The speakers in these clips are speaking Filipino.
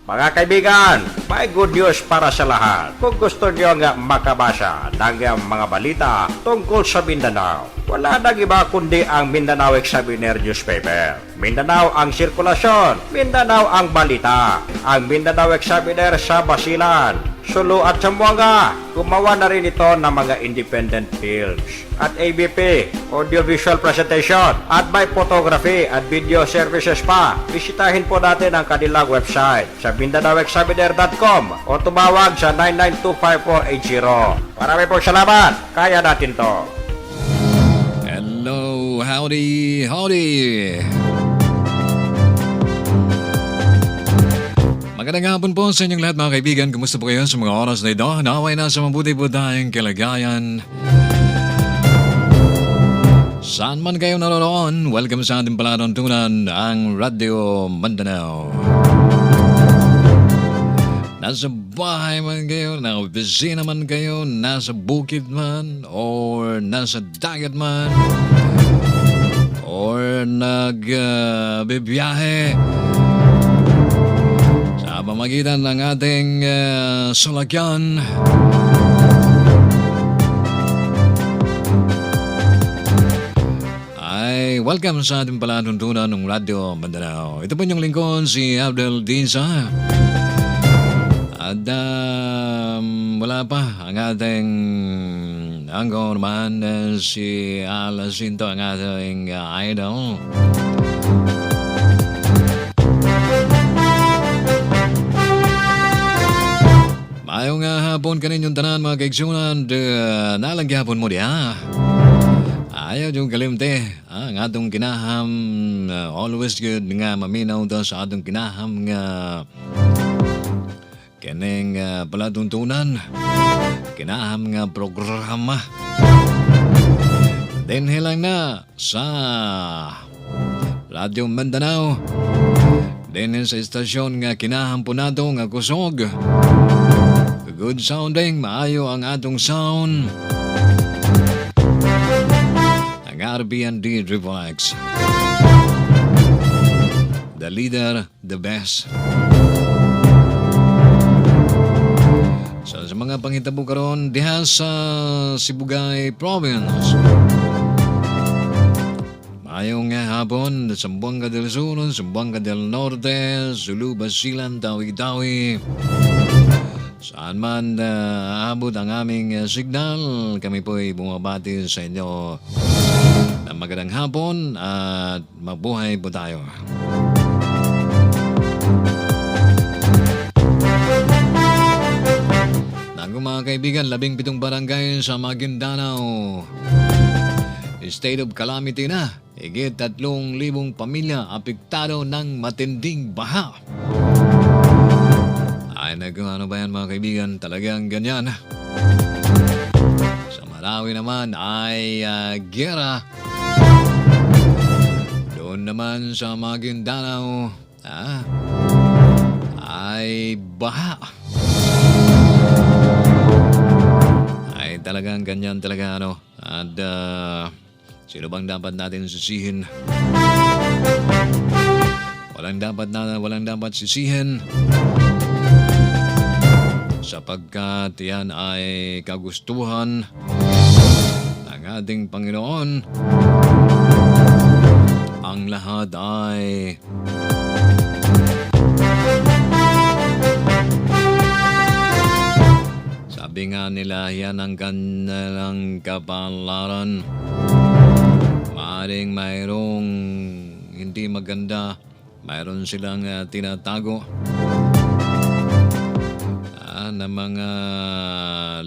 Mga kaibigan, may good news para sa lahat. Kung gusto nyo nga makabasa ng mga balita tungkol sa Mindanao, wala nang iba kundi ang Mindanao Examiner newspaper. Mindanao ang sirkulasyon, Mindanao ang balita. Ang Mindanao Examiner sa Basilan, Sulu at Zamboanga. Gumawa na rin ito ng mga independent films at ABP, audiovisual presentation, at may photography at video services pa. Bisitahin po natin ang kanilang website sa MindanaoExaminer.com o tumawag sa 9925480. Marami pong salamat. Kaya natin to. Hello, howdy, howdy. Magandang hapon po sa inyong lahat mga kaibigan. Kumusta po kayo sa mga oras na ito? Naway na sa mabuti po tayong kalagayan. Saan man kayo naroon, welcome sa ating palatuntunan ang Radio Mindanao. Nasa bahay man kayo, na opisina man kayo, nasa bukid man, or nasa dagat man, or nagbibiyahe sa pamagitan ng ating sulakyan. Ay, welcome sa ating palatuntunan ng Radio Mindanao. Ito po yung lingkod, si Abdel Dinsa. At wala pa ang ating angkor naman, si Alasinto, ang ating idol. Mayong hapon kaninyong tanan mga kaigsunan, nalanggihapon mo diya. Ayaw yung kalimte, ang atong kinaham, always good nga maminaw to sa atong kinaham nga kining palatuntunan, kinaham nga programa. Then hilang na sa Radio Mindanao, then sa istasyon nga kinaham po nato nga kusog. Good sounding, maayo ang atong sound. Ang RBND Triple X. The leader, the best. So, sa mga pangitabo karon diha sa Sibugay Province. Mayong hapon, Zamboanga del Sur, Zamboanga del Norte, Sulu, Basilan, Tawi-Tawi. Saan man abot ang aming signal, kami po'y bumabati sa inyo na magandang hapon at mabuhay po tayo. Nago mga kaibigan, 17 barangay sa Maguindanao. State of calamity na. Higit 3,000 pamilya apektado ng matinding baha. Ay, ano ba yan mga kaibigan? Talagang ganyan. Sa Marawi naman ay gera. Doon naman sa Maguindanao ay baha. Ay, talagang ganyan talaga ano. At sino bang dapat natin sisihin? Walang dapat sisihin. Sapagkat yan ay kagustuhan ng ating Panginoon. Ang lahat ay sabi nga nila, yan ang kanilang kapalaran. Maaring mayroong hindi maganda, mayroon silang tinatago na mga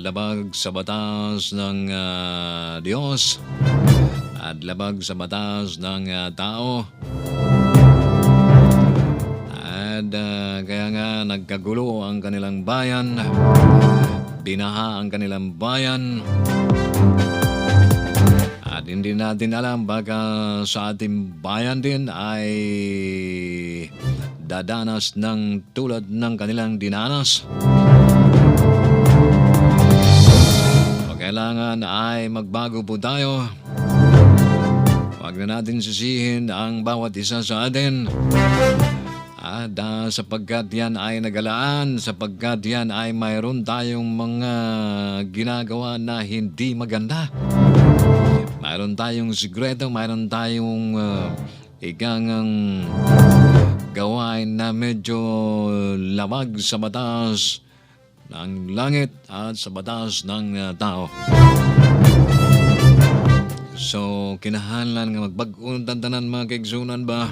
labag sa batas ng Diyos at labag sa batas ng tao. At kaya nga nagkagulo ang kanilang bayan, binaha ang kanilang bayan. At hindi natin alam, baka sa ating bayan din ay dadanas ng tulad ng kanilang dinanas. Kailangan ay magbago po tayo. Huwag na natin sisihin ang bawat isa sa atin. Sapagkat yan ay nagalaan, sapagkat yan ay mayroon tayong mga ginagawa na hindi maganda. Mayroon tayong sikreto, mayroon tayong ikangang gawain na medyo labag sa batas ng langit at sa batas ng tao. So, kinahanglan nga magbag-o tanan mga kaigsunan ba?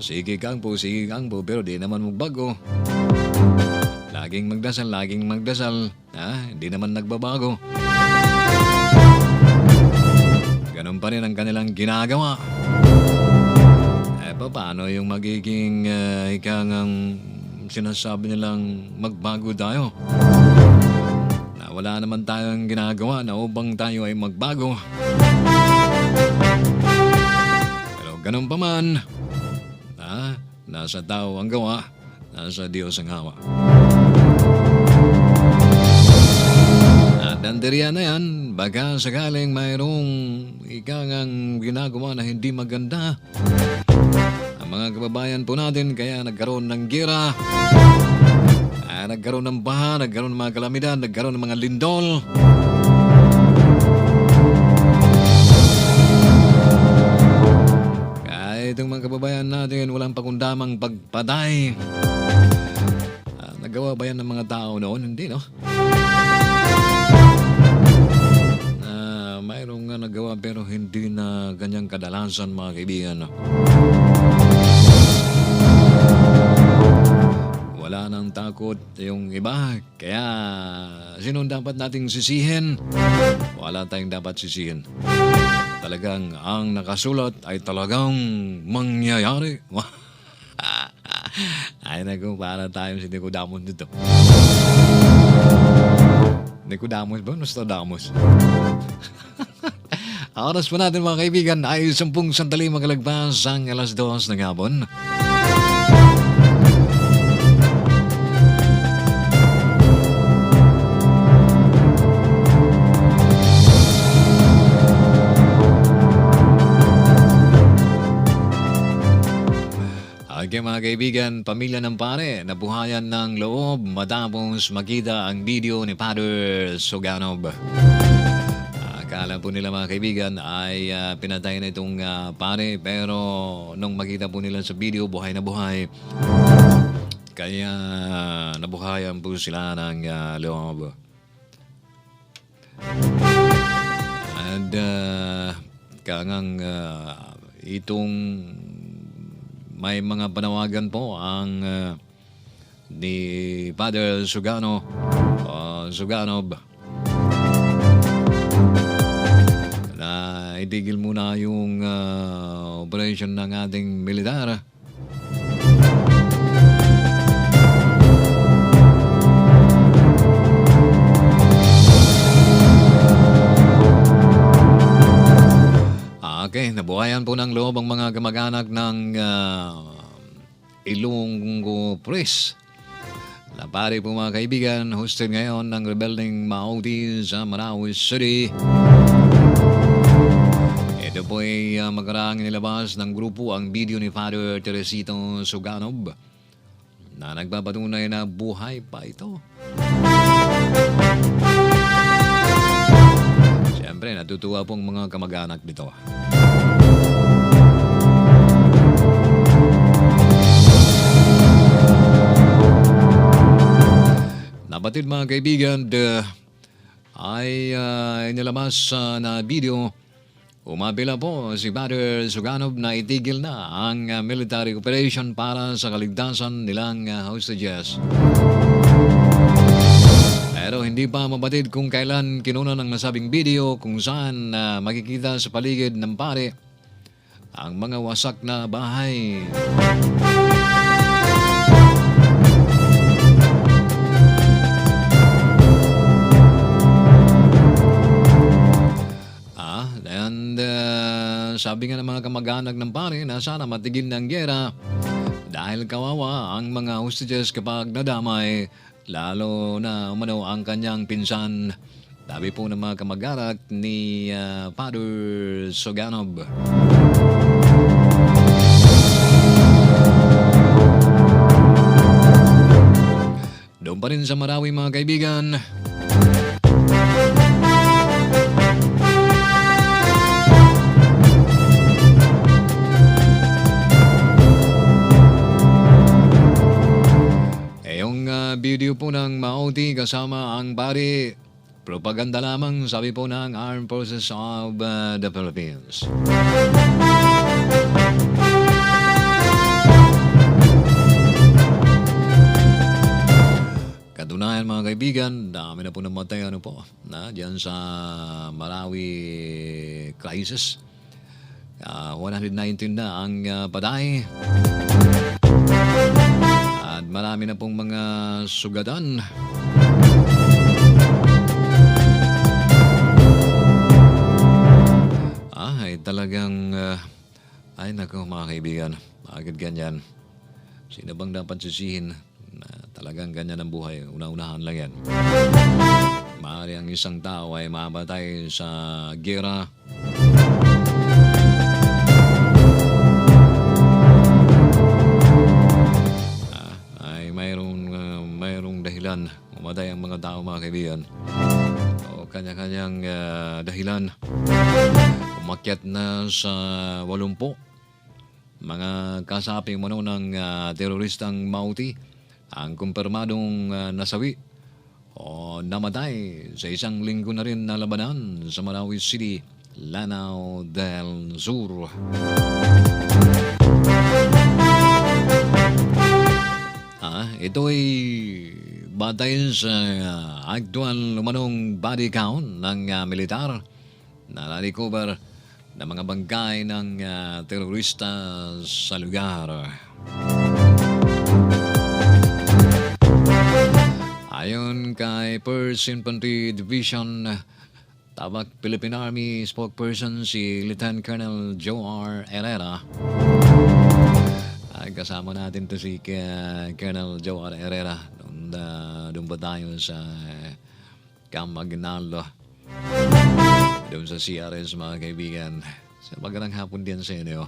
Sige kang po, pero di naman magbago. Laging magdasal. Hindi naman nagbabago. Ganun pa rin ang kanilang ginagawa. Paano yung magiging ikangang sinasabi nilang magbago tayo? Wala naman tayong ginagawa na upang tayo ay magbago. Pero ganun pa man, nasa tao ang gawa, nasa Diyos ang hawa. At dandiriya na yan, baka sakaling mayroong ikangang ginagawa na hindi maganda. Ang mga kababayan po natin kaya nagkaroon ng gira, nagkaroon ng baha, nagkaroon ng mga kalamidad, nagkaroon ng mga lindol. Kahit itong mga kababayan natin walang pakundamang pagpatay. Nagawa ba yan ng mga tao noon? Hindi, no? Mayroong nga nagawa pero hindi na ganyang kadalasan, mga kaibigan, no? Wala nang takot yung iba. Kaya, sinong dapat nating sisihin? Wala tayong dapat sisihin. Talagang ang nakasulat ay talagang mangyayari. Ay naku, para tayong si Nicodemus dito. Nicodemus ba? Nostradamus. Oras po natin mga kaibigan ay 10 sandali makalagpas ang 2:00 ng hapon. Okay mga kaibigan, pamilya ng pare, nabuhayan ng loob matapos makita ang video ni Father Suganob. Akala po nila mga kaibigan ay pinatay na itong pare, pero nung makita po nila sa video, buhay na buhay. Kaya nabuhayan po sila ng loob. At kangang itong may mga panawagan po ang ni Father Suganob na itigil muna yung operation ng ating militar. Okay, nabuhayan po ng loob ang mga kamag-anak ng Ilonggo Priest. Napari po mga kaibigan, hosted ngayon ng Rebelding Maoti sa Manaus City. Ito po ay magkaraang nilabas ng grupo ang video ni Father Teresito Suganob na nagpapatunay na buhay pa ito. Siyempre, natutuwa pong mga kamag-anak dito. Nabatid mga kaibigan, ay inilabas na video. Umapila po si Father Suganob na itigil na ang military operation para sa kaligtasan nilang hostages. Pero hindi pa mabatid kung kailan kinuha ng nasabing video kung saan makikita sa paligid ng pare ang mga wasak na bahay. Sabi nga ng mga kamag-anak ng pare na sana matigil ng giyera dahil kawawa ang mga hostages kapag nadamay, lalo na umano ang kanyang pinsan. Sabi po ng mga kamag-anak ni Father Suganob. Doon pa rin sa Marawi mga kaibigan. Yung video po ng Mauti kasama ang bari, propaganda lamang, sabi po ng Armed Forces of the Philippines. Katunayan mga kaibigan, dami na po namatay dyan sa Marawi crisis. 119 na ang patay. At marami na pong mga sugatan. Ay talagang, ay nako mga kaibigan, agad ganyan. Sino bang dapat sisihin na talagang ganyan ang buhay? Una-unahan lang yan. Maaari ang isang tao ay mamatay sa gera. Mayroong dahilan umatay ang mga tao mga kaibigan, o kanya-kanyang dahilan. Umakyat na sa 80 mga kasapi ng teroristang Mauti ang kumpirmadong nasawi o namatay sa isang linggo na rin na labanan sa Marawi City, Lanao del Sur. Ito ay batay sa actual umanong body count ng militar na na-recover na mga bangkay ng terorista sa lugar. Ayon kay 1st Infantry Division Tabak Philippine Army spokesperson si Lieutenant Colonel Joe R. Herrera, ay kasama natin to si Colonel Joe R. Herrera. Doon ba tayo sa Camp Aguinaldo, doon sa CRS mga kaibigan. Sa magandang hapon din sa inyo.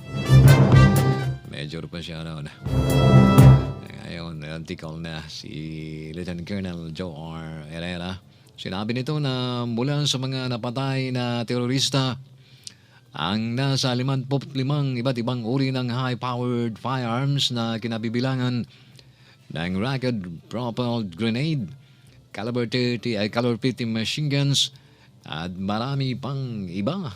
Major pa siya noon. Ngayon, article na si Lieutenant Colonel Joe R. Herrera. Sinabi nito na mula sa mga napatay na terorista, ang nasa 55 iba't ibang uri ng high-powered firearms na kinabibilangan ng rocket-propelled grenade, caliber 50 machine guns, at marami pang iba.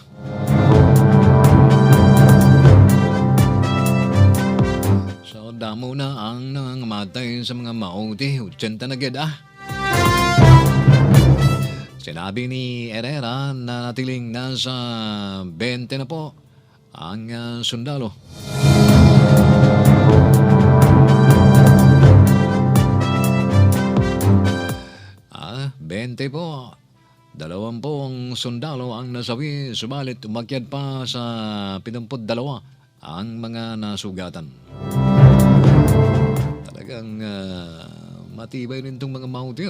So, damo na ang nangamatay sa mga Mauti. 80 na agad Sinabi ni Herrera na natiling nasa 20 na po ang sundalo. 20 po. 20 sundalo ang nasawi, subalit umakyat pa sa 72 ang mga nasugatan. Talagang matibay rin itong mga Mauti,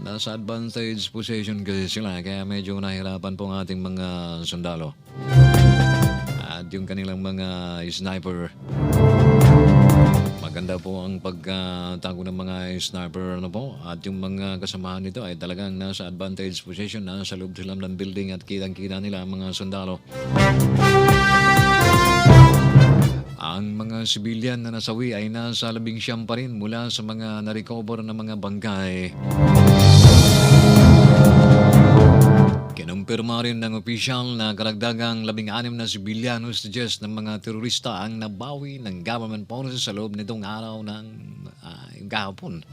Nasa advantage position kasi sila, kaya medyo nahirapan po ang ating mga sundalo. At yung kanilang mga sniper, maganda po ang pagtago ng mga sniper at yung mga kasamahan nito ay talagang nasa advantage position, nasa loob sila ng building at kitang-kita nila ang mga sundalo. Ang mga sibilyan na nasawi ay nasa 19 pa rin mula sa mga na-recover na mga bangkay. Kinumpirma rin ng opisyal na karagdagang 16 na sibilyan hostages ng mga terorista ang nabawi ng government forces sa loob nitong araw ng kahapon.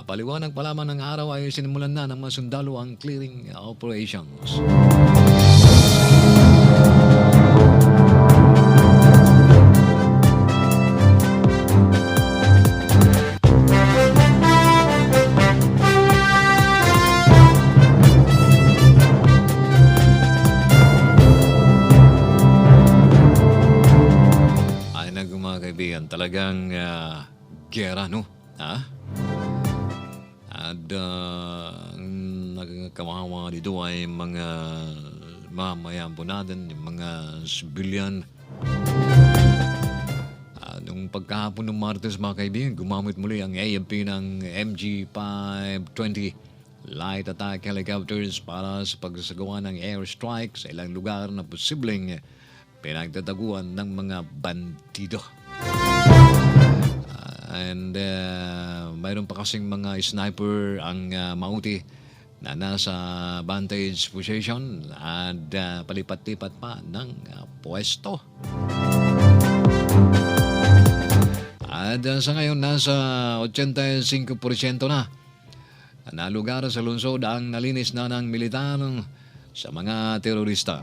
Paliwanag pa lamang ng araw ay sinimulan na ng mga sundalo ang clearing operations. Talagang gera, At ang nagkakawawa dito ay mga mamayan po natin, yung mga civilian. Itong pagkahapon ng Martes mga kaibigan, gumamit muli ang AFP ng MG520 light attack helicopters para sa pagsasagawa ng airstrike sa ilang lugar na posibleng pinagtataguan ng mga bandido. Mayroon pa kasing mga sniper ang Mauti na nasa vantage position at palipat-lipat pa ng pwesto. At sa ngayon, nasa 85% na lugar sa lungsod ang nalinis na ng militar sa mga terorista.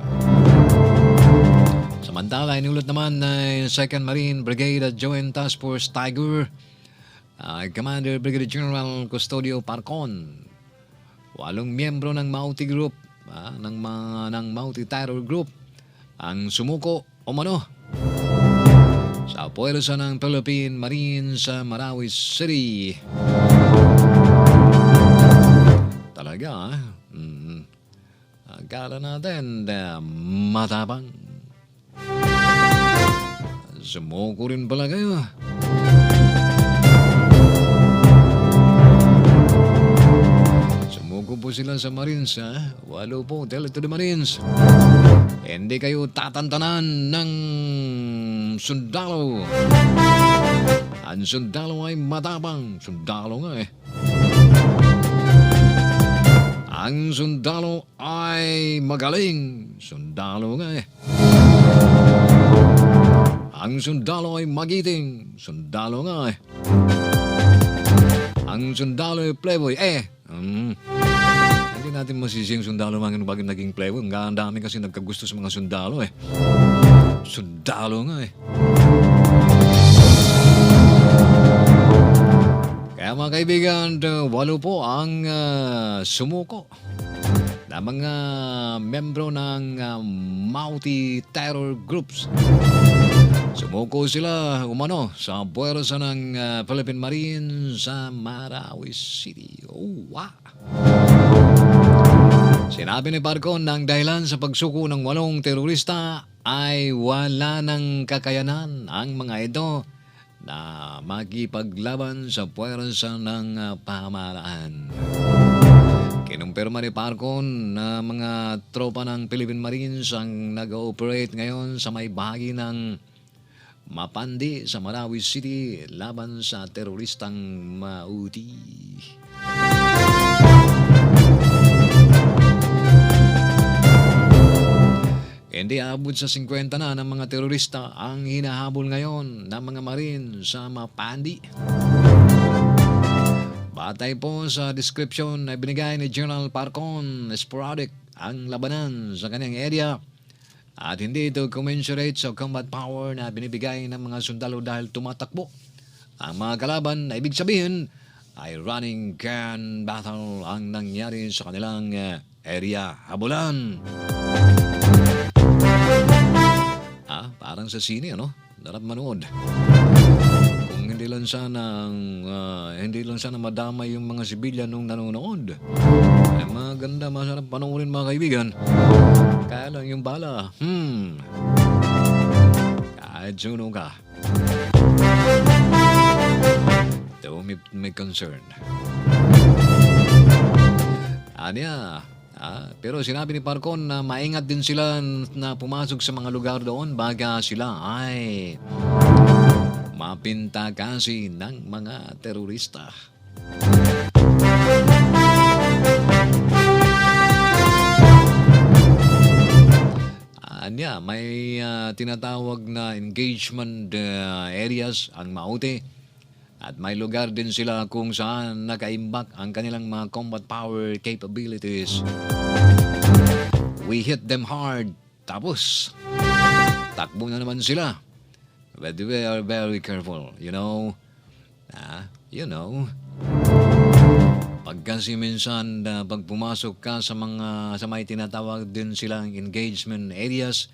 Samantala, inulat naman ng 2nd Marine Brigade at Joint Task Force Tiger, Commander Brigadier General Custodio Parcon, 8 miyembro ng Mauti Group, ng Mauti Terror Group, ang sumuko umano sa puwersa ng Philippine Marines sa Marawi City. Talaga, akala natin matapang. Sumuko rin pala kayo. Sumuko po sila sa Marines, ha? 8 po, tell it to the Marines. Hindi kayo tatantanan ng sundalo. Ang sundalo ay matapang. Sundalo nga eh. Ang sundalo ay magaling. Sundalo nga eh. Ang sundalo ay magiting. Sundalo nga eh. Ang sundalo ay playboy. Hindi natin masising sundalo mga bagay naging playboy. Ang dami kasi nagkagusto sa mga sundalo eh. Sundalo nga eh. Kaya mga kaibigan, 8 po ang sumuko na mga membro ng Mauti Terror Groups. Sumuko sila umano sa puwersa ng Philippine Marines sa Marawi City. Oh, wow! Sinabi ni Parcon ng dahilan sa pagsuko ng 8 terorista ay wala ng kakayanan ang mga ito na makipaglaban sa puwersa ng pamahalaan. Kinumpirma ni Parcon na mga tropa ng Philippine Marines ang nag-ooperate ngayon sa may bahagi ng Mapandi sa Marawi City laban sa teroristang Mauti. Hindi abot sa 50 na ng mga terorista ang hinahabol ngayon ng mga Marine sa Mapandi. Batay po sa description na binigay ni General Parcon, sporadic ang labanan sa kanyang area at hindi ito commensurate sa combat power na binibigay ng mga sundalo dahil tumatakbo. Ang mga kalaban na ibig sabihin ay running gun battle ang nangyari sa kanilang area. Habulan! Parang sa sine, ano? Darap manood. Kung hindi lang sana madamay yung mga sibilyan nung nanonood. Ay maganda, masarap panoorin mga kaibigan. Kaya lang yung bala. Kahit suno ka. Ito may concern. Pero sinabi ni Parcon na maingat din sila na pumasok sa mga lugar doon baga sila ay mapinta kasi ng mga terorista. May tinatawag na engagement areas ang Mauti at may lugar din sila kung saan nakaimbak ang kanilang mga combat power capabilities. We hit them hard. Tapos, takbo na naman sila. But we are very careful, you know. Pag kasi minsan pag pumasok ka sa may tinatawag din silang engagement areas,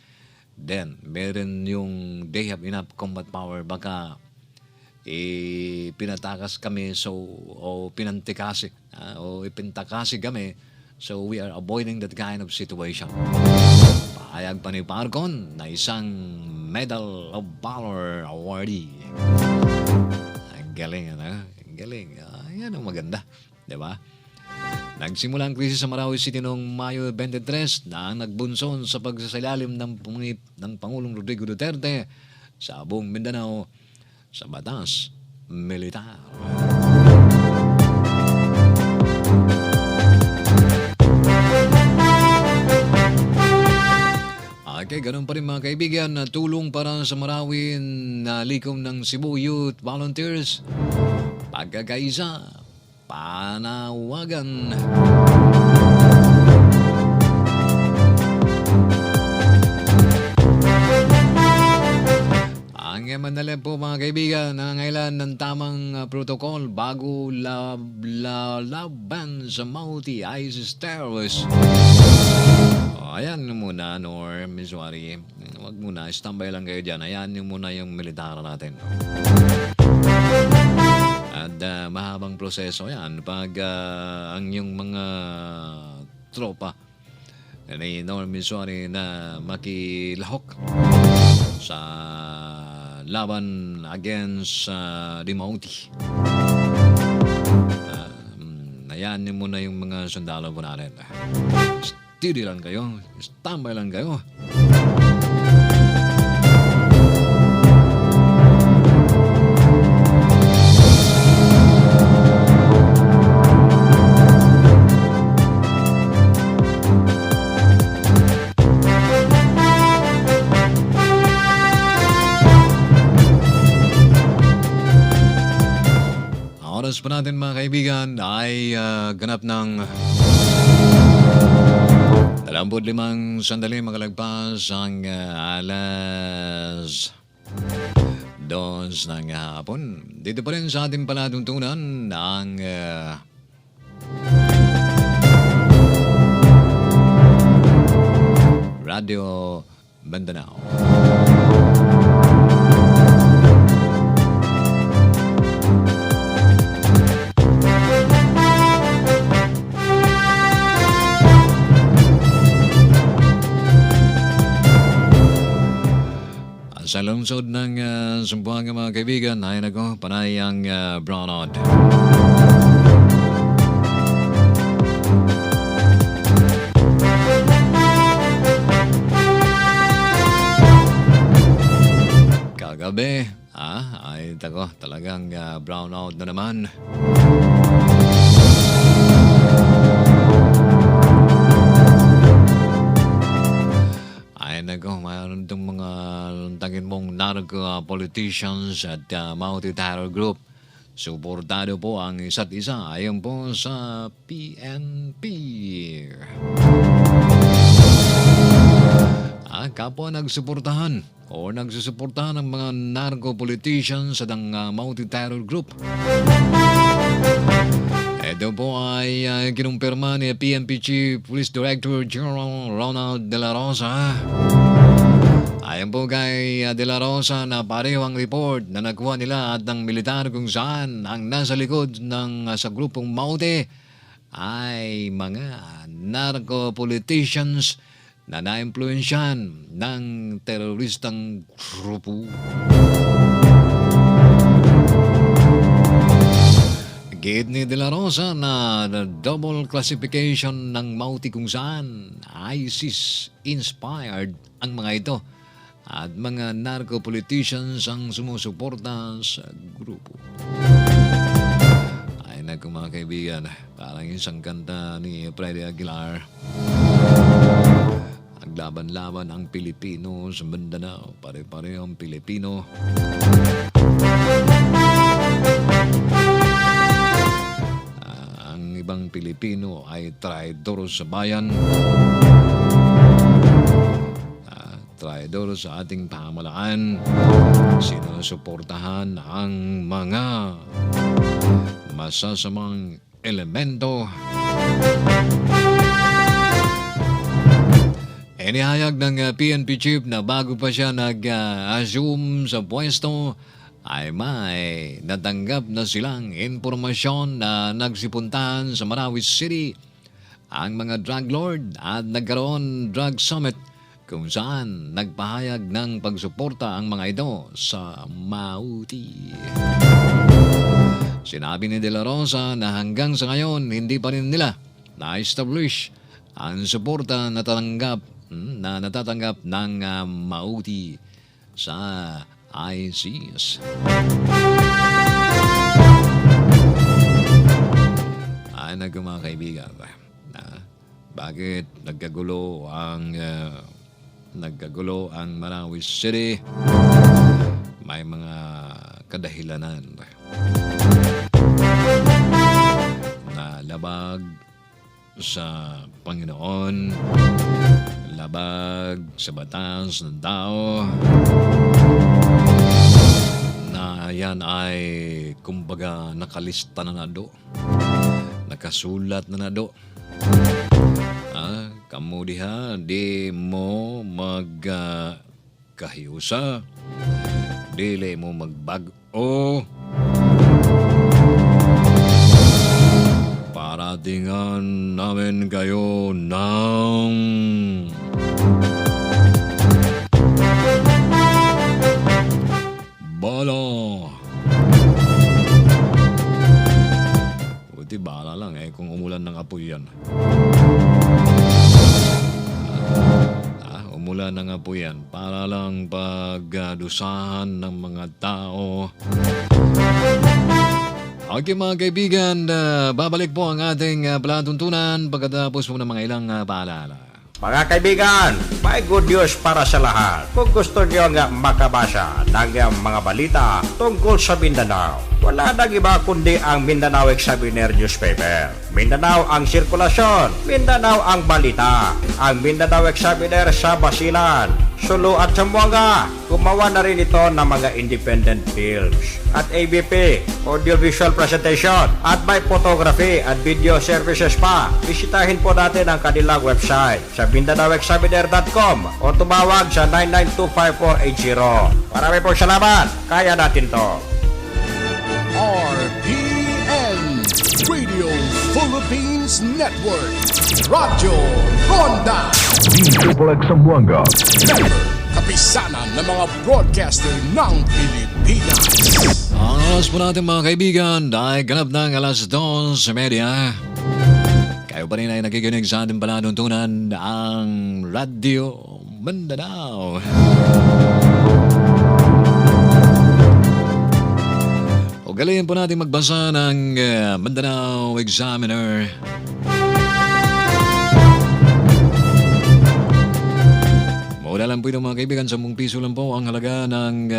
then meron yung they have enough combat power, baka pinatakas kami o pinantikasi o ipintakasi kami, so we are avoiding that kind of situation. Pahayag pa ni Parcon na isang Medal of Valor awardee. Ang galing, ano? Ang galing. Yan ang maganda. Diba? Nagsimula ang krisis sa Marawi City noong Mayo 23 na nagbunson sa pagsasailalim ng Pangulong Rodrigo Duterte sa buong Mindanao sa batas militar. Okay, ganun pa rin mga kaibigan na tulong para sa Marawi na likom ng Cebu Youth Volunteers. Pagkakaisa, panawagan. Ang Mandalay po mga kaibigan na ngailan ng tamang protocol bago laban sa Multi ISIS terrorists. Ayan muna, Norm, sorry. Huwag muna, standby lang kayo dyan. Ayan yung muna yung militar natin. At mahabang proseso yan pag ang yung mga tropa ni Norm Missouri na makilahok sa laban against the Mountie. Ayan yung muna yung mga sundalo po natin. Steady lang kayo, standby lang kayo. Oras pa natin mga kaibigan ay ganap ng 25 sandali makalagpas ang alas 2 ng hapon. Dito pa rin sa ating palatuntunan ng Radio Mindanao. Sa lungsod ng Zamboanga mga kaibigan, ay nako, panay ang brownout. Kagabi, ay tako, talagang brownout na naman. Ay nako, mayroon itong mga tangin mong narco-politicians at multi-terror group. Suportado po ang isa't isa ayon po sa PNP. Kapwa nagsuportahan o nagsusuportahan ng mga narco-politicians at ang multi-terror group. Ito po ay kinumpirma ni PNP Chief Police Director General Ronald De La Rosa. Ayon po kay De La Rosa na pareho ang report na nakuha nila at ng militar kung saan ang nasa likod ng sa grupong Maute ay mga narco-politicians na na-impluensyan ng teroristang grupo. Gid ni De La Rosa na double classification ng Maute kung saan ISIS-inspired ang mga ito at mga narco-politicians ang sumusuporta sa grupo. Ay naku mga kaibigan, parang isang kanta ni Freddy Aguilar. Naglaban-laban ang Pilipino sa Mindanao, pare-parehong Pilipino. Ang ibang Pilipino ay traidor sa bayan. Traidor sa ating pamahalaan, sinusuportahan ang mga masasamang elemento. Inihayag ng PNP chief na bago pa siya nag-assume sa pwesto ay may natanggap na silang impormasyon na nagsipuntahan sa Marawi City ang mga drug lord at nagkaroon drug summit kung saan nagpahayag ng pagsuporta ang mga ito sa Mauti. Sinabi ni De La Rosa na hanggang sa ngayon hindi pa rin nila na-establish ang suporta na natatanggap ng Mauti sa ICS. Mga kaibigan, bakit nagkagulo ang Marawi City? May mga kadahilanan na labag sa Panginoon, labag sa batas ng tao, na yan ay kumbaga nakalista na nado, nakasulat na nado. Kamu diha di mo magkahiusa, dili mo magbag-o, paratingan namin kayo ng bala. Buti bala lang kung umulan ng apoy yan. Umulan ng apoy yan para lang pagdusahan ng mga tao. Okay mga kaibigan, babalik po ang ating palatuntunan pagkatapos po ng mga ilang paalala. Mga kaibigan, may good news para sa lahat. Kung gusto nyo nga makabasa ng mga balita tungkol sa Mindanao, wala nang iba kundi ang Mindanao Examiner Newspaper. Mindanao ang sirkulasyon, Mindanao ang balita. Ang Mindanao Examiner sa Basilan, Sulu at Zamboanga. Gumawa na rin ito ng mga independent films at ABP, audiovisual presentation, at may photography at video services pa. Bisitahin po natin ang kanilang website sa MindanaoExaminer.com o tumawag sa 9925480. Marami pong salamat. Kaya natin to. RPN Radio Philippines Network. Radyo Ronda. Duplex Zamboanga. Member, kapisanan ng mga broadcaster ng Pilipinas. Ang oras po natin mga kaibigan dahil ganap ng alas 2 sa media. Kayo pa rin ay nakikinig sa ating palatuntunan ang Radyo Mindanao. Ugaliin po natin magbasa ng Mindanao Examiner. Mula lang po ito mga kaibigan, 10 piso lang po ang halaga ng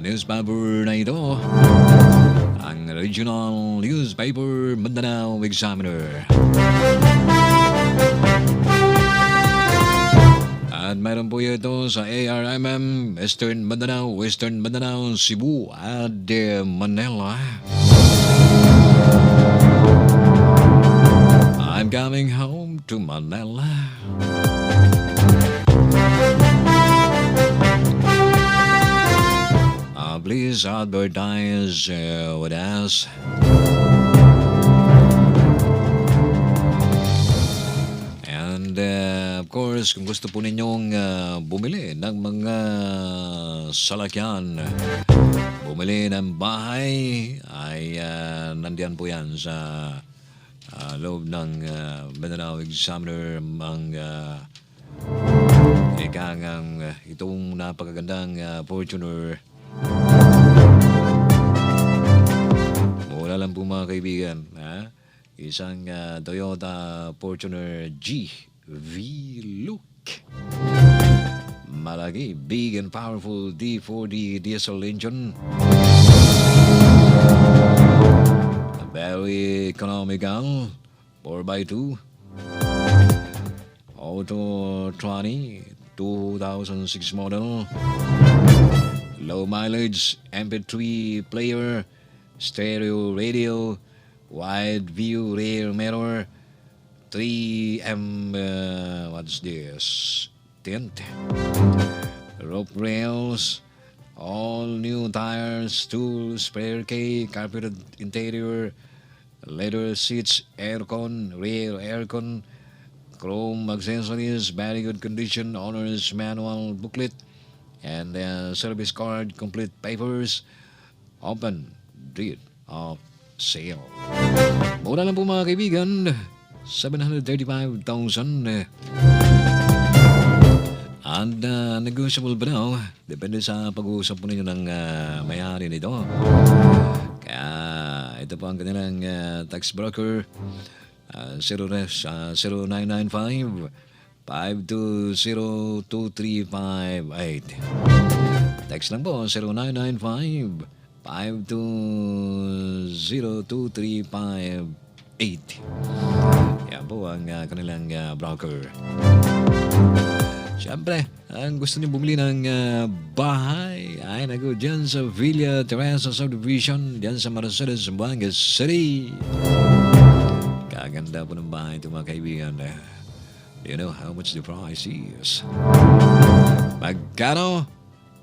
newspaper na ito. Ang Regional Newspaper Mindanao Examiner. At mayroon po ito sa ARMM, Eastern Mindanao, Western Mindanao, Cebu at Manila. I'm coming home to Manila. Please advertise with us. And of course, kung gusto po ninyong bumili ng mga salakyan, bumili ng bahay, ay nandiyan po yan sa loob ng Mindanao Examiner ang ikangang itong napakagandang Fortuner. Mura lang po mga kaibigan, isang Toyota Fortuner GV Look. Malaki, big and powerful D40 diesel engine. Very economical, 4x2. Auto 2006 model. Low mileage, MP3 player, stereo radio, wide view rear mirror, 3M, what's this? Tint. Rope rails, all new tires, tools, spare key, carpeted interior, leather seats, aircon, rear aircon, chrome accessories, very good condition, owner's manual booklet, and service card, complete papers, open date of sale. Mura lang po mga kaibigan, 735,000. And negotiable ba daw? Depende sa pag-uusap po ninyo ng may-ari nito. Kaya ito po ang kanilang tax broker. 0995 5202358. Text lang po 0995 5202358. Yan po ang kanilang broker. Siyempre, ang gusto niyo bumili ng bahay ay nago dyan sa Villa Teresa Subdivision, dyan sa Marcelo, Zamboanga City. Kaganda po ng bahay ito mga kaibigan. Do you know how much the price is? Magkano?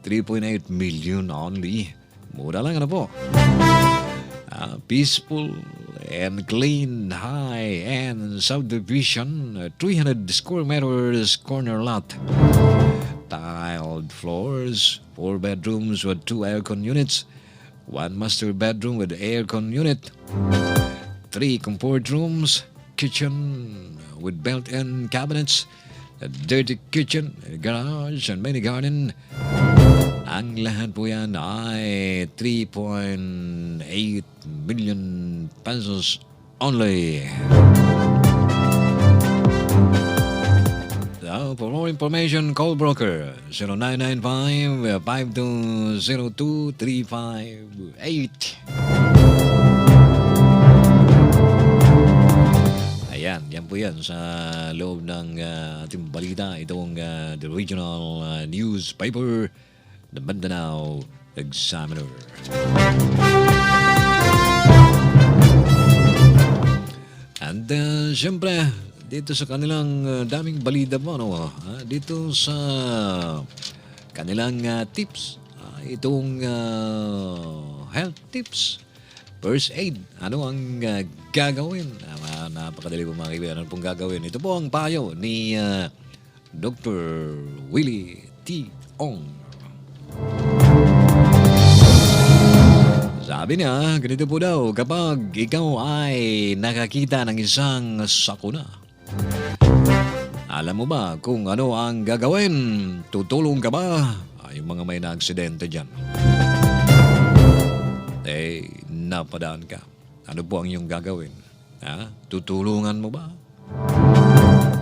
3.8 million only. Mura lang ano po. Peaceful and clean high-end subdivision, 300 square meters corner lot. Tiled floors, 4 bedrooms with 2 aircon units, 1 master bedroom with aircon unit, 3 comfort rooms, kitchen with built-in cabinets, a dirty kitchen, a garage, and mini garden. Ang lahat po yan ay 3.8 million pesos only. So, for more information, call broker 0995-5202358. Ayan, yan po yan sa loob ng ating balita. Itong the regional newspaper, the Mindanao Examiner. And siyempre, dito sa kanilang daming balita po, ano, dito sa kanilang tips, itong health tips, first aid, ano ang gagawin? Napakadali po mga kaibigan, ano pong gagawin? Ito po ang payo ni Dr. Willie T. Ong. Sabi niya, ganito po daw, kapag ikaw ay nakakita ng isang sakuna, alam mo ba kung ano ang gagawin? Tutulong ka ba? Ay, mga may na-aksidente dyan. Napadaan ka. Ano po ang iyong gagawin? Tutulungan mo ba?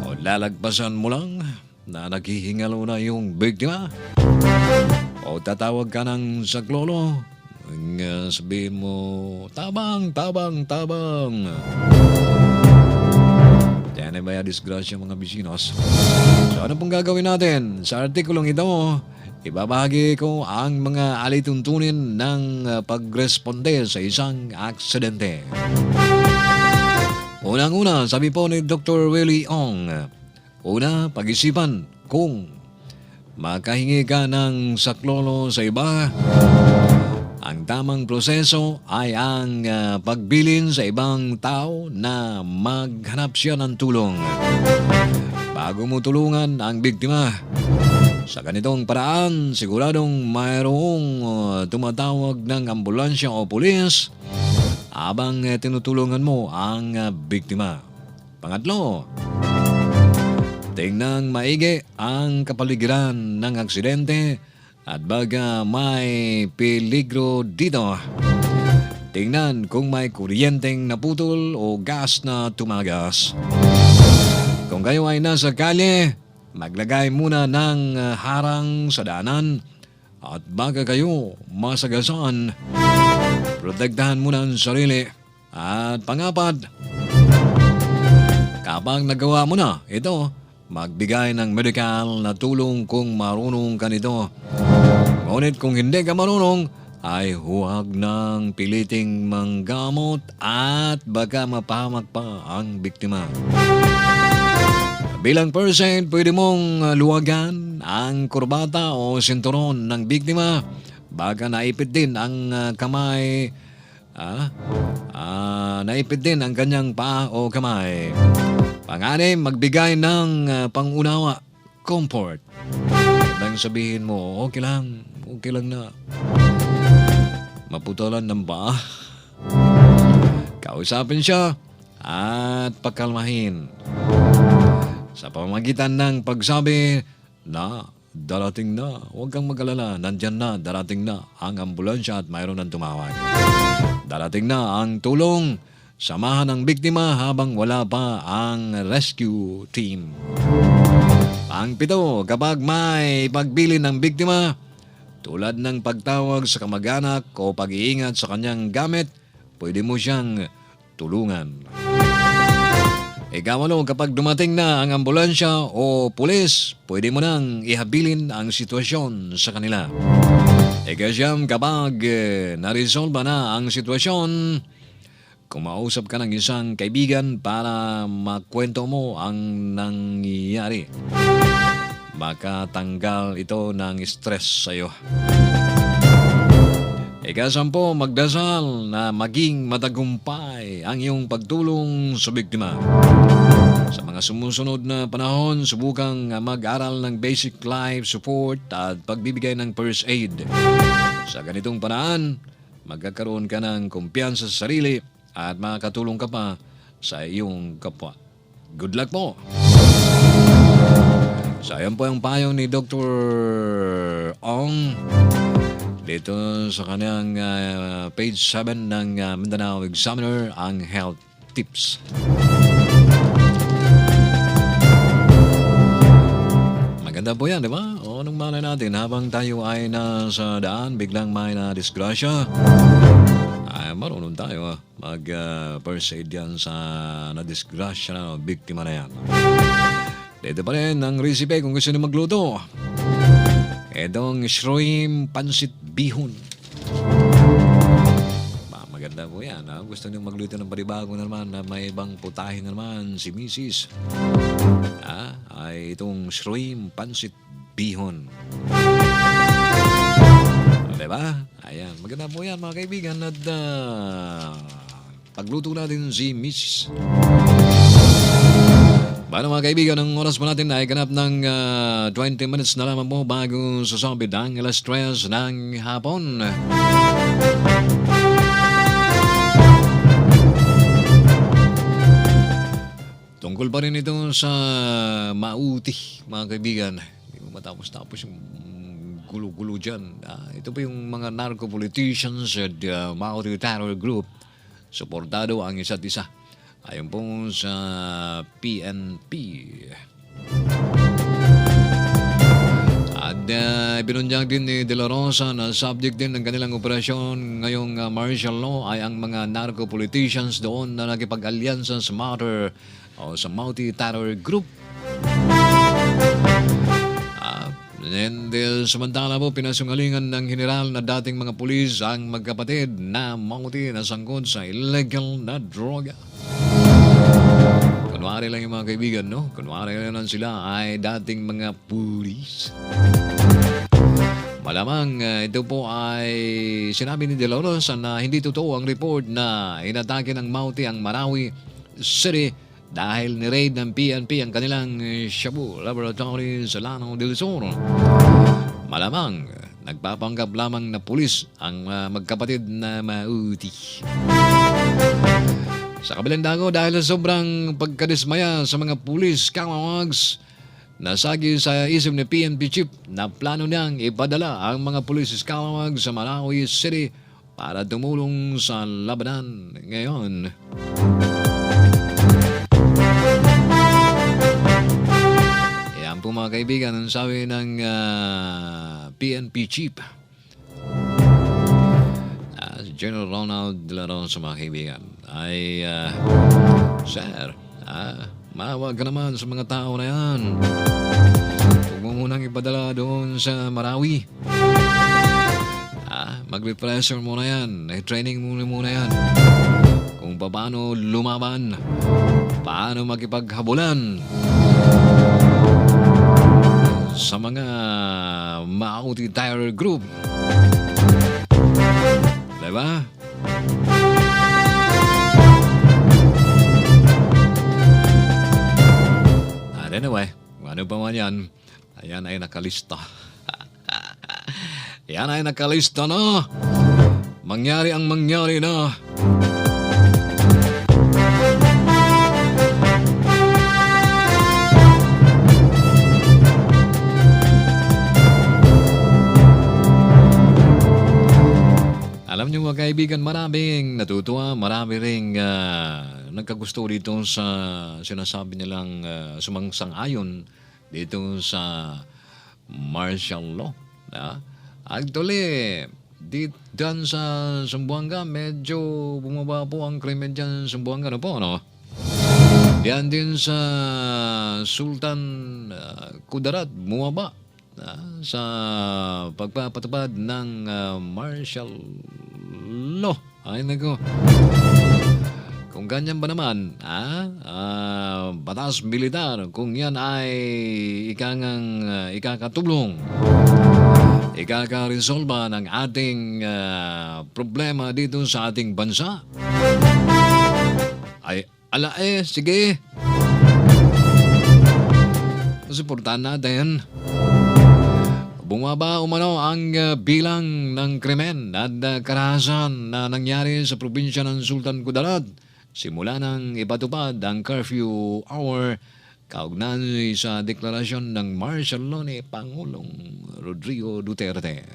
O lalagpasan mo lang na naghihingalo na yung biktima? O tatawag ka ng saklolo, sabihin mo, tabang, tabang, tabang. Yan ay maya disgrasya mga bisinos. So ano pong gagawin natin? Sa artikulong ito, ibabahagi ko ang mga alituntunin ng pagresponde sa isang aksidente. Unang-una, sabi po ni Dr. Willie Ong, una, pag-isipan kung makahingi ka ng saklolo sa iba. Ang tamang proseso ay ang pagbilin sa ibang tao na maghanap siya ng tulong bago mo tulungan ang biktima. Sa ganitong paraan, siguradong mayroong tumatawag ng ambulansya o pulis habang tinutulungan mo ang biktima. Pangatlo, tingnan maigi ang kapaligiran ng aksidente at baga may peligro dito. Tingnan kung may kuryenteng naputol o gas na tumagas. Kung kayo ay nasa kalye, maglagay muna ng harang sa daanan at baga kayo masagasan, protektahan muna ang sarili. At pangapat, kapag nagawa mo na ito, magbigay ng medikal na tulong kung marunong ka nito. Ngunit kung hindi ka marunong, ay huwag nang piliting manggamot at baka mapahamak pa ang biktima. Bilang person, pwede mong luwagan ang kurbata o sinturon ng biktima. Baka naipit din ang kamay, naipit din ang kanyang paa o kamay. Panganay, magbigay ng pangunawa, comfort. Nang sabihin mo, okay lang na. Maputulan ng ba? Kausapin siya at pakalmahin. Sa pamamagitan ng pagsabi na darating na, huwag kang mag-alala, nandyan na, darating na ang ambulansya at mayroon ng tumawag. Darating na ang tulong, samahan ang biktima habang wala pa ang rescue team. Ang 7, kapag may pagbilin ng biktima, tulad ng pagtawag sa kamag-anak o pag-iingat sa kanyang gamit, pwede mo siyang tulungan. 8, kapag dumating na ang ambulansya o pulis, pwede mo nang ihabilin ang sitwasyon sa kanila. 9, kapag naresolba na ang sitwasyon, kumausap ka ng isang kaibigan para makwento mo ang nangyayari. Makatanggal ito ng stress sa iyo. 10, magdasal na maging matagumpay ang iyong pagtulong sa biktima. Sa mga sumusunod na panahon, subukang mag-aral ng basic life support at pagbibigay ng first aid. Sa ganitong paraan, magkakaroon ka ng kumpiyansa sa sarili at makakatulong ka pa sa iyong kapwa. Good luck po! So, ayan po ang payo ni Dr. Ong dito sa kanyang page 7 ng Mindanao Examiner, ang health tips. Maganda po yan, di ba? O, anong malay natin, habang tayo ay nasa daan, biglang may na-disgrasya, ay marunong tayo mag-first aid yan sa na-disgrasya na biktima na yan. Dito pa rin ang recipe kung gusto nyo magluto. Itong shrimp pansit bihon. Maganda po yan. Gusto nyo magluto ng panibago naman na may ibang putahe naman si Mrs. Ay itong shrimp pansit bihon. Diba? Ayan. Maganda po yan mga kaibigan. At pagluto natin si Mrs. Paano mga kaibigan, ang oras po natin ay ganap ng 20 minutes na lamang po bago sasabit ang alas 3 ng hapon. Tungkol pa rin ito sa mauti, mga kaibigan. Hindi mo matapos-tapos yung gulo-gulo dyan. Ito po yung mga narco-politicians at mauti terror group. Suportado ang isa't isa. Ayon po sa PNP. At binunjang din ni De La Rosa na subject din ng kanilang operasyon ngayong martial law ay ang mga narco-politicians doon na nakipag-alyansa sa Matter o sa multi-terror group. And samantala po, pinasungalingan ng general na dating mga pulis ang magkapatid na mauti na sangkot sa illegal na droga. Kunwari lang yung mga kaibigan, no? Kunwari lang sila ay dating mga pulis. Malamang ito po ay sinabi ni De La Rosa na hindi totoo ang report na inatake ng Mauti ang Marawi City dahil ni-raid ng PNP ang kanilang Shabu Laboratory sa Lanao del Sur. Malamang nagpapanggap lamang na pulis ang magkapatid na mauti. Sa kabilang dago, dahil sa sobrang pagkadismaya sa mga pulis kamawags, nasagi sa isip ni PNP Chief na plano niyang ipadala ang mga pulis kamawags sa Marawi City para tumulong sa labanan ngayon. Yan po mga kaibigan, ang sabi ng PNP Chief. General Ronald De La Rosa, mga kaibigan, ay, Sir, mawag ka naman sa mga tao na yan. Huwag mo munang ipadala doon sa Marawi. Mag-refresher muna yan. Training muna yan. Kung paano lumaban, paano makipaghabulan sa mga Mauti Terror Group. Diba? But anyway, kung ano pa man yan, ayan ay nakalista. Yan ay nakalista na. Mangyari ang mangyari na. Alam niyo mga kaibigan, maraming natutuwa, marami ring nagkagusto dito sa sinasabi nilang sumangsang-ayon dito sa martial law. Actually, dyan sa Zamboanga, medyo bumaba po ang krimen dyan sa Zamboanga na po, no? Yan din sa Sultan Kudarat, bumaba sa pagpapatupad ng martial law. Ay nako. Kung ganyan ba naman, batas militar, kung yan ay ikakatulong, ikakaresolba ng ating problema dito sa ating bansa, ay sige. Suportahan natin. Bumaba umano ang bilang ng krimen at karahasan na nangyari sa probinsya ng Sultan Kudarat simula nang ipatupad ang curfew hour kaugnay sa deklarasyon ng martial law ni Pangulong Rodrigo Duterte.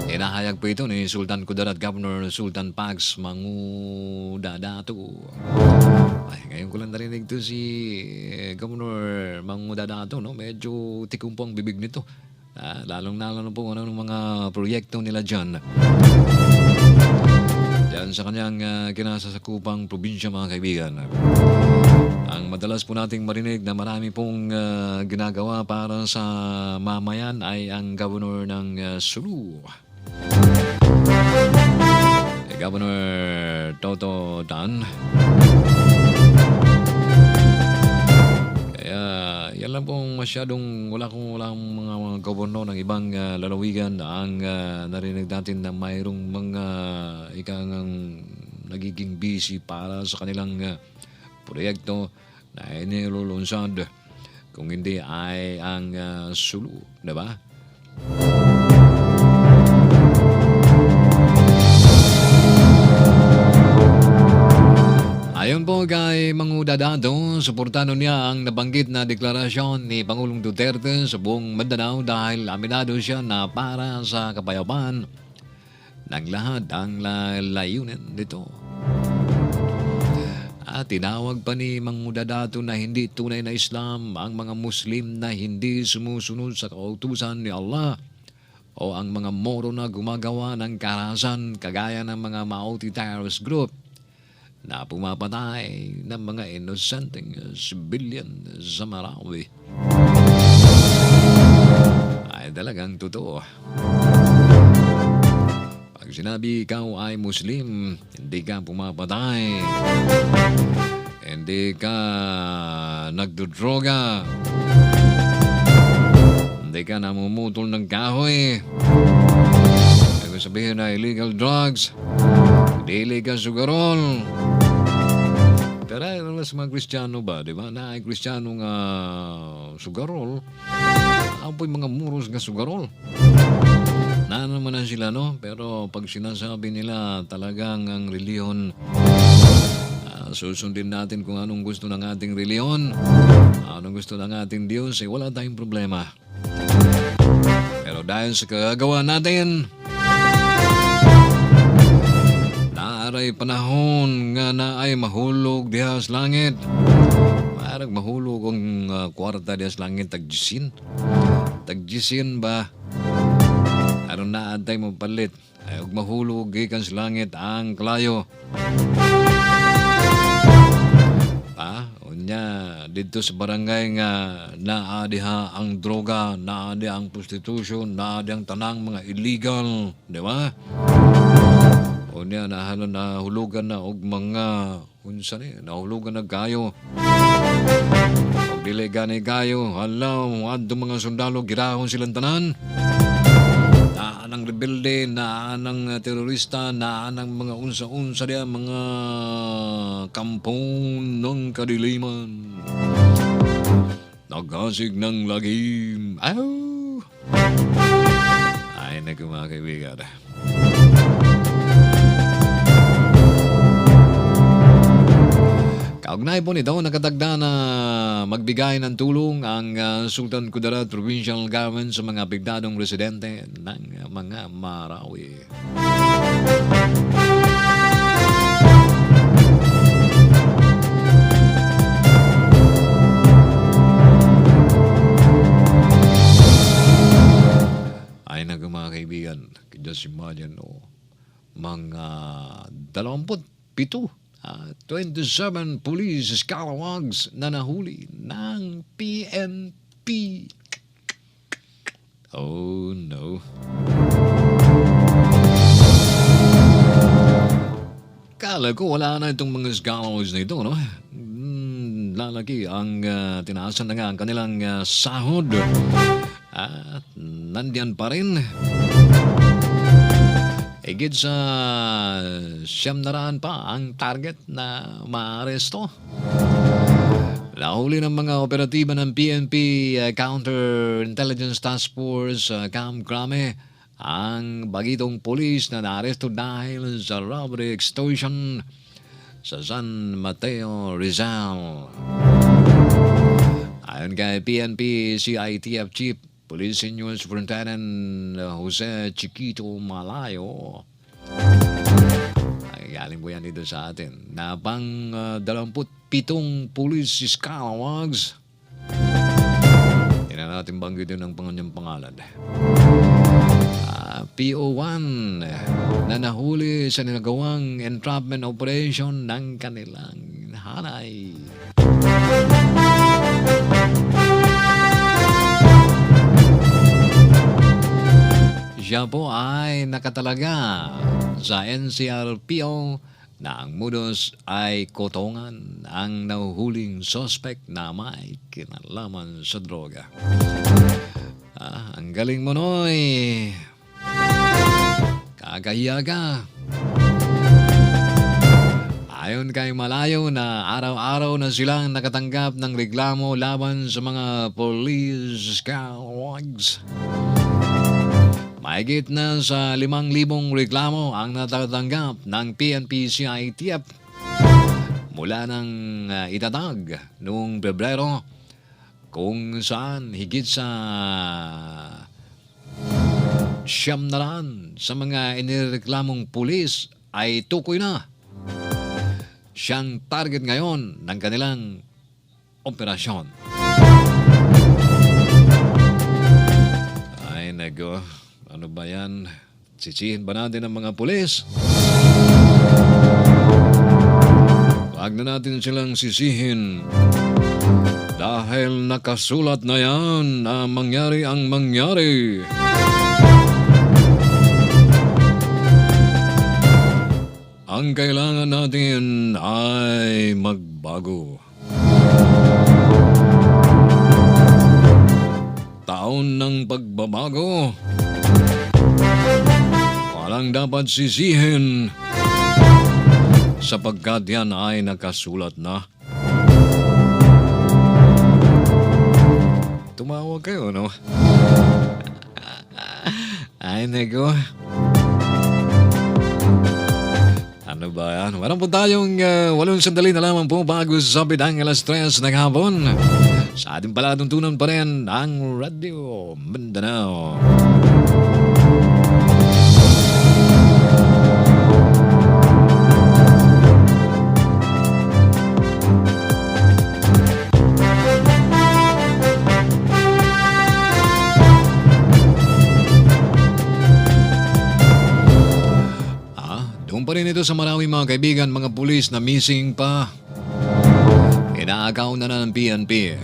Inahayag po ito ni Sultan Kudarat Governor Sultan Pax Mangudadato. Ay, ngayon ko lang narinig to si Governor Mangudadato, no? Medyo tikumpo ang bibig nito. Lalong-lalo na po ng mga proyekto nila dyan. Diyan sa kanyang kinasasakupang probinsya, mga kaibigan. Ang madalas po nating marinig na marami pong ginagawa para sa mamayan ay ang Governor ng Sulu. Governor Toto Tan. Kaya yan lang pong masyadong wala mga gobernador ng ibang lalawigan ang narinig natin na mayroong mga ikangang nagiging busy para sa kanilang proyekto na inilulunsad kung hindi ay ang Sulu, diba? Ayon po kay Mangudadato, suportano niya ang nabanggit na deklarasyon ni Pangulong Duterte sa buong Mindanao dahil aminado siya na para sa kapayapaan ng lahat ang layunin nito. At tinawag pa ni Mangudadato na hindi tunay na Islam ang mga Muslim na hindi sumusunod sa kautusan ni Allah o ang mga Moro na gumagawa ng karahasan kagaya ng mga Maote terrorist group na pumapatay ng mga inosenteng civilian sa Marawi. Ay talagang totoo. Pag sinabi ikaw ay Muslim, hindi ka pumapatay, hindi ka nagdodroga, hindi ka namumutol ng kahoy, ibig sabihin na illegal drugs, dili ka sugarol. Pero alam sa mga Kristiyano ba, di ba? Na ay Kristiyano nga sugarol, apoy mga muros nga sugarol. Na naman na sila, no? Pero pag sinasabi nila talagang ang reliyon, susundin natin kung anong gusto ng ating reliyon, anong gusto ng ating Diyos, wala tayong problema. Pero dahil sa kagagawa natin, naaray panahon nga na ay mahulog diha sa langit. Parang mahulog ang kwarta diha sa langit, tagjisin. Tagjisin ba? Aron naantay mo palit. Ay og mahulog gikan sa langit ang klayo. Unya dito sa barangay nga naa diha ang droga, naa diha ang prostitution, naa diha ang tanang mga illegal, di ba? Unya nahulugan na og mga unsa ni, nahulugan na gayo. Og dili gani gayo, halaw adto mga sundalo girahon silang tanan. Naan ang rebelde, naan ang terorista, naan ang mga unsa-unsa diya, mga kampong ng kadiliman. Nagasig ng lagim. Aw! Ay, naku mga kaibigan. Kaugnay po nito, nakatagda na magbigay ng tulong ang Sultan Kudarat Provincial Government sa mga apektadong residente ng mga Marawi. Ay naku mga kaibigan, just imagine, mga 27 27 police scalawags na nahuli ng PNP. Oh no. Kala ko wala na itong mga scalawags na ito, no? Lalaki ang tinaasan na nga ang kanilang sahod. At nandiyan pa rin. Higit sa 700 pa ang target na maaresto. Nahuli ng mga operatiba ng PNP Counter-Intelligence Task Force Camp Crame ang bagitong police na naaresto dahil sa robbery extortion sa San Mateo, Rizal. Ayon kay PNP CITF Chief Police Senior Superintendent Jose Chiquito Malayo. Ay, galing po yan dito sa atin. Na pang 27 police scalawags. Hindi na natin banggitin ang kanyang pangalan. PO1 na nahuli sa ninagawang entrapment operation ng kanilang hanay. Siya po ay nakatalaga sa NCRPO na ang modus ay kotongan ang nahuhuling suspect na may kinalaman sa droga. Ang galing mo, Noy. Kakahiya ka. Ayon kay Malayo na araw-araw na silang nakatanggap ng reklamo laban sa mga police scalawags. Mahigit na sa 5,000 reklamo ang natatanggap ng PNP-CITF mula ng itatag noong Pebrero, kung saan higit sa 700 sa mga inireklamong pulis ay tukoy na. Siyang target ngayon ng kanilang operasyon. Ay nago. Ano ba yan? Sisihin ba natin ang mga pulis? Huwag na natin silang sisihin. Dahil nakasulat na yan na mangyari ang mangyari. Ang kailangan natin ay magbago. Taon ng pagbabago. Walang dapat sisihin sapagkat yan ay nakasulat na. Tumawag kayo, no? Ay, nego. Ano ba yan? Walang po tayong 8 sandali na lamang po bago sa bidang alas 3 ng hapon. Sa ating palatuntunan pa rin ang Radio Mindanao. Doon pa rin ito sa Marawi mga kaibigan, mga pulis na missing pa. Inaagaw na ng PNP.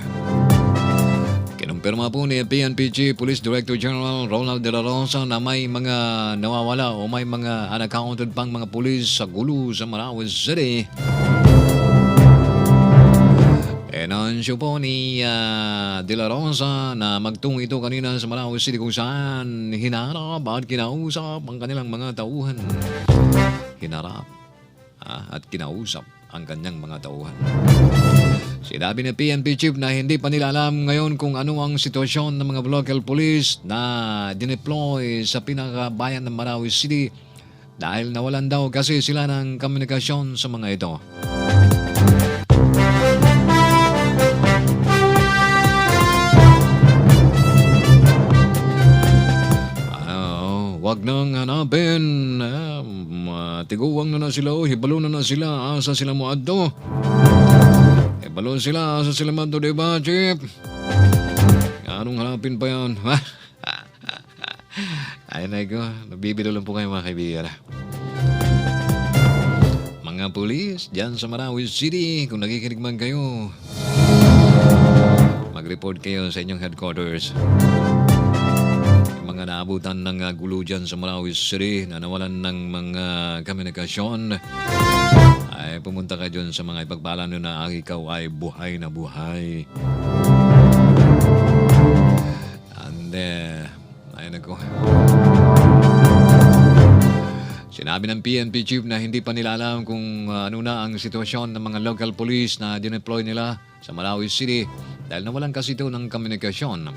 Kinumpirma po ni PNP Chief Police Director General Ronald De La Rosa na may mga nawawala o may mga unaccounted pang mga pulis sa gulo sa Marawi City. Inansyo po ni De La Rosa na magtungo ito kanina sa Marawi City kung saan hinarap at kinausap ang kanilang mga tauhan. Hinarap at kinausap ang kanyang mga tauhan. Sinabi ni PNP Chief na hindi pa nila alam ngayon kung ano ang sitwasyon ng mga local police na dineploy sa pinakabayan ng Marawi City dahil nawalan daw kasi sila ng komunikasyon sa mga ito. Wag nang hanapin. Tiguwang na sila o hibalo na sila. Asa sila mo adto? Hibalo sila. Asa sila mo adto, diba, Chief? Anong hanapin pa yan? Ay, ko. Nabibilo lang po kayo, mga kaibigan. Mga pulis dyan sa Marawi City, kung nakikinig man kayo, mag-report kayo sa inyong headquarters. Mga naabutan ng gulo dyan sa Marawi City na nawalan ng mga komunikasyon, ay pumunta ka dyan sa mga ipagpala nyo na ikaw ay buhay na buhay. And ay nako. Sinabi ng PNP Chief na hindi pa nila alam kung ano na ang sitwasyon ng mga local police na dineploy nila sa Marawi City dahil nawalan kasi ito ng komunikasyon.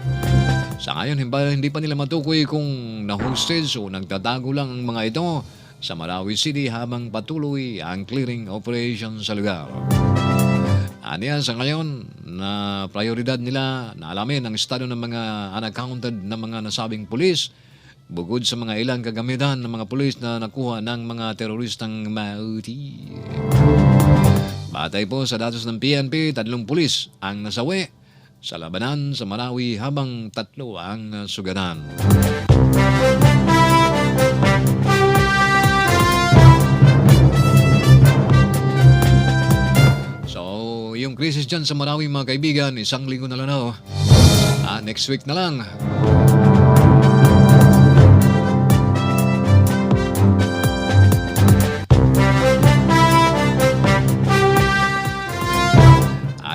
Sa ngayon, hindi pa nila matukoy kung na-hostage o nagtatago lang ang mga ito sa Marawi City habang patuloy ang clearing operation sa lugar. Aniya sa ngayon na prioridad nila na alamin ang estado ng mga unaccounted na mga nasabing pulis bukod sa mga ilang kagamitan ng mga pulis na nakuha ng mga teroristang mauti. Batay po sa datos ng PNP, 3 pulis ang nasawi sa labanan sa Marawi habang 3 ang sugatan. So, yung krisis dyan sa Marawi, mga kaibigan, 1 linggo na lang na. Next week na lang.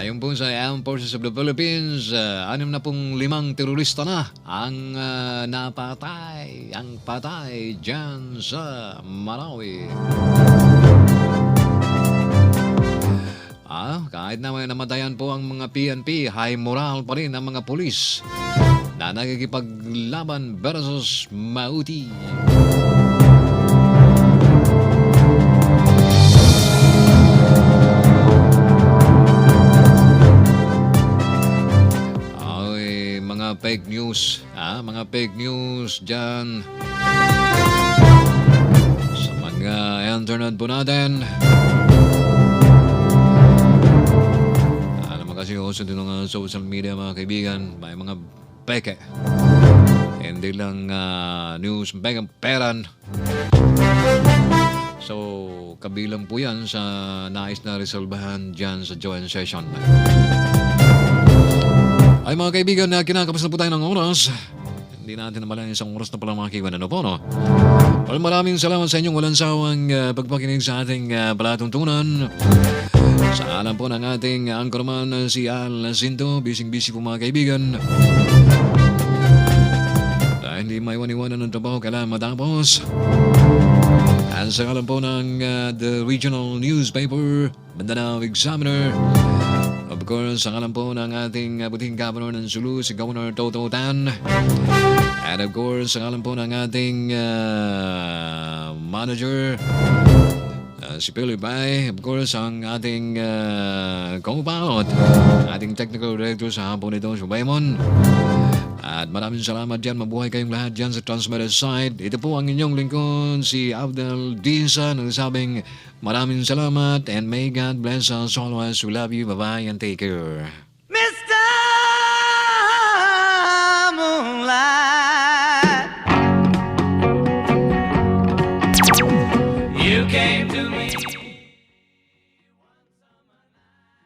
Ayon po sa Armed Forces of the Philippines, 65 terorista na ang napatay, ang patay dyan sa Marawi. Kahit na may namatayan po ang mga PNP, high moral pa rin ang mga pulis na nagkikipaglaban versus mauti. Fake news, mga fake news dyan sa mga internet po natin. Alam mo kasi uso din ng social media, mga kaibigan, may mga peke. Hindi lang news, peran. So, kabilang po yan sa nais na resolbahan dyan sa joint session. Ay mga kaibigan, kinakapos na po tayo ng oras. Hindi natin naman isang oras na pala mga kaibigan. Ano po, no? Well, maraming salamat sa inyong walang sawang pagpakinig sa ating palatuntunan. Sa alam po ng ating anchorman si Al Jacinto, busy po mga kaibigan. Dahil hindi may iwan-iwanan ng trabaho, kailangan matapos. At sa alam po ng the regional newspaper, Mindanao Examiner. Of course, ang alam po ng ating buting governor ng Sulu, si Governor Toto Tan. And of course, ang alam po ng ating manager, si Pilipay. Of course, ang ating co-pilot, ating technical director sa hapon ito, si Baymon. At maraming salamat dyan. Mabuhay kayong lahat dyan sa transmitter side. Ito po ang inyong lingkod, si Abdel Disa, nagsabing maraming salamat and may God bless us always. We love you. Bye-bye and take care.